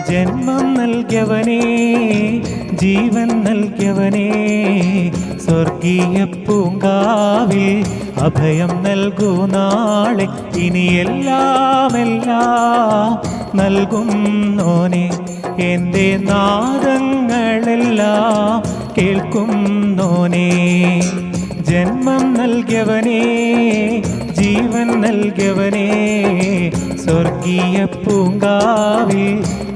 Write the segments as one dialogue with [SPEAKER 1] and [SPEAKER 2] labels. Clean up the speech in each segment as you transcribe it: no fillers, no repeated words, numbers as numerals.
[SPEAKER 1] ജന്മം നൽകിയവനേ, ജീവൻ നൽകിയവനേ, സ്വർഗീയ പൂങ്കാവിൽ അഭയം നൽകൂ നാളെ. ഇനിയെല്ലാം എല്ലാം നൽകുന്നോനെ, എൻ്റെ നാദങ്ങളെല്ലാം കേൾക്കുന്നോനെ. ജന്മം നൽകിയവനേ, ജീവൻ നൽകിയവനേ, സ്വർഗീയ പൂങ്കാവിൽ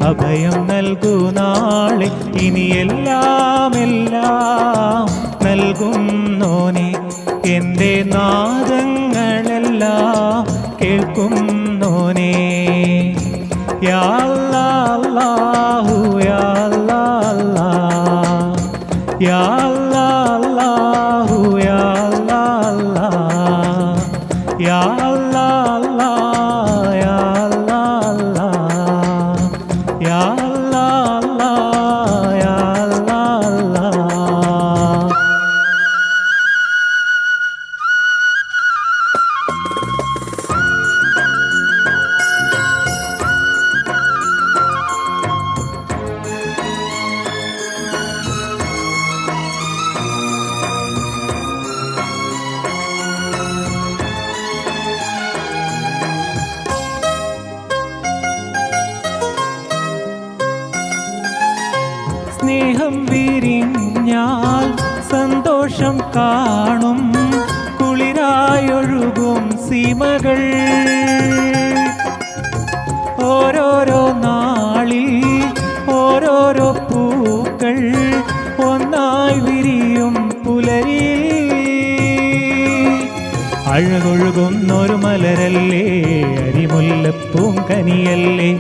[SPEAKER 1] അഭയം നൽകൂ നാളെ. ഇനിയെല്ലാം എല്ലാം നൽകുന്നോനെ, എൻ്റെ നാദങ്ങളെല്ലാം കേൾക്കുന്നോനെ. യാ അല്ലാഹു യാ അല്ലാഹ്, യാ അല്ലാഹു യാ അല്ലാഹ്, യാ അല്ലാഹ് യാ അല്ലാഹ്, യാ അല്ലാഹ് യാ അല്ലാഹ്. സ്നേഹം വിരിഞ്ഞാൽ സന്തോഷം കാണും, കുളിരായൊഴുകും സീമകൾ. ഓരോരോ നാളിൽ ഓരോരോ പൂക്കൾ ഒന്നായി വിരിയും പുലരിൽ. അഴകൊഴുകുന്നൊരു മലരല്ലേ, അരിമുല്ലപ്പൂങ്കനിയല്ലേ,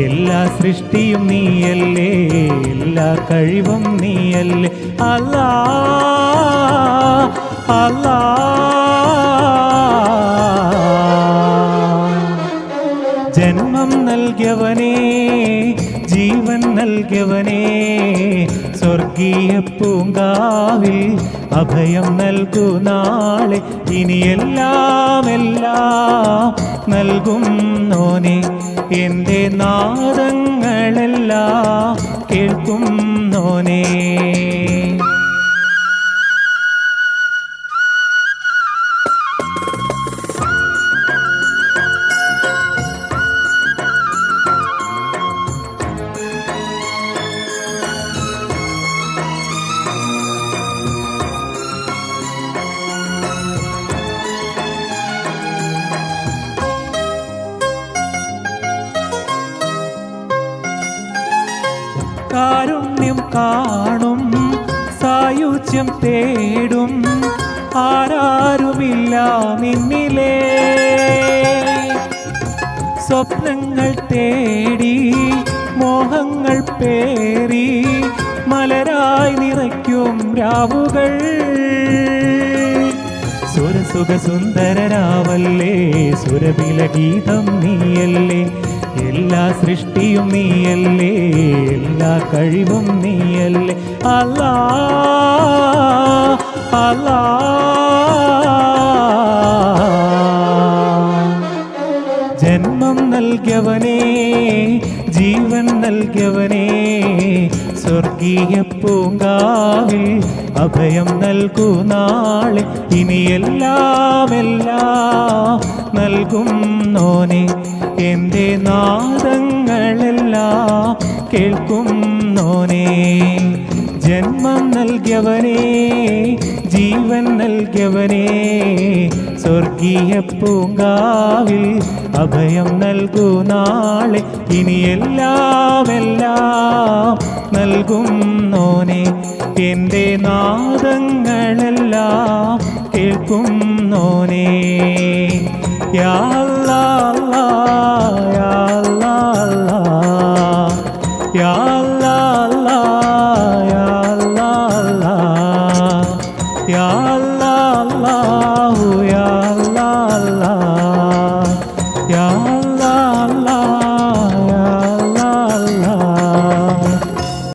[SPEAKER 1] എല്ലാ സൃഷ്ടിയും നീയല്ലേ, എല്ലാ കഴിവും നീയല്ലേ. അല്ലാഹ് അല്ലാഹ്. ജന്മം നൽകിയവനേ, ജീവൻ നൽകിയവനേ, സ്വർഗീയ പൂങ്കാവിൽ അഭയം നൽകൂ നാളെ. ഇനിയെല്ലാം എല്ലാം നൽകുന്നോനെ, എൻ്റെ നാദങ്ങളെല്ലാം കേൾക്കുന്നോനെ. കാരുണ്യം കാണും, സായുജ്യം തേടും, ആരാരുമില്ല നിന്നിലേ. സ്വപ്നങ്ങൾ തേടി മോഹങ്ങൾ പേറി മലരായി നിറയ്ക്കും രാവുകൾ. സുരസുഖ സുന്ദരരാവല്ലേ, സുരബില ഗീതം നീയല്ലേ, എല്ലാ സൃഷ്ടിയും നീയല്ലേ, എല്ലാ കഴിവും നീയല്ലേ. അല്ലാഹ് അല്ലാഹ്. ജന്മം നൽകിയവനേ, ജീവൻ നൽകിയവനേ, സ്വർഗീയ പൂങ്കാവിൽ അഭയം നൽകൂ നാളെ. ഇനിയെല്ലാം എല്ലാം നൽകുന്നോനെ, എൻ്റെ നാദങ്ങളെല്ലാം കേൾക്കുന്നോനേ. ജന്മം നൽകിയവനേ, ജീവൻ നൽകിയവനേ, സ്വർഗീയ പൂങ്കാവിൽ അഭയം നൽകൂ നാളെ. ഇനി എല്ലാം നൽകുന്നോനെ. എൻ്റെ നാദങ്ങളെല്ലാം കേൾക്കുന്നോനെ. യാ അല്ലാഹ് യാ അല്ലാഹ് യാ അല്ലാഹ് യാ അല്ലാഹ് യാ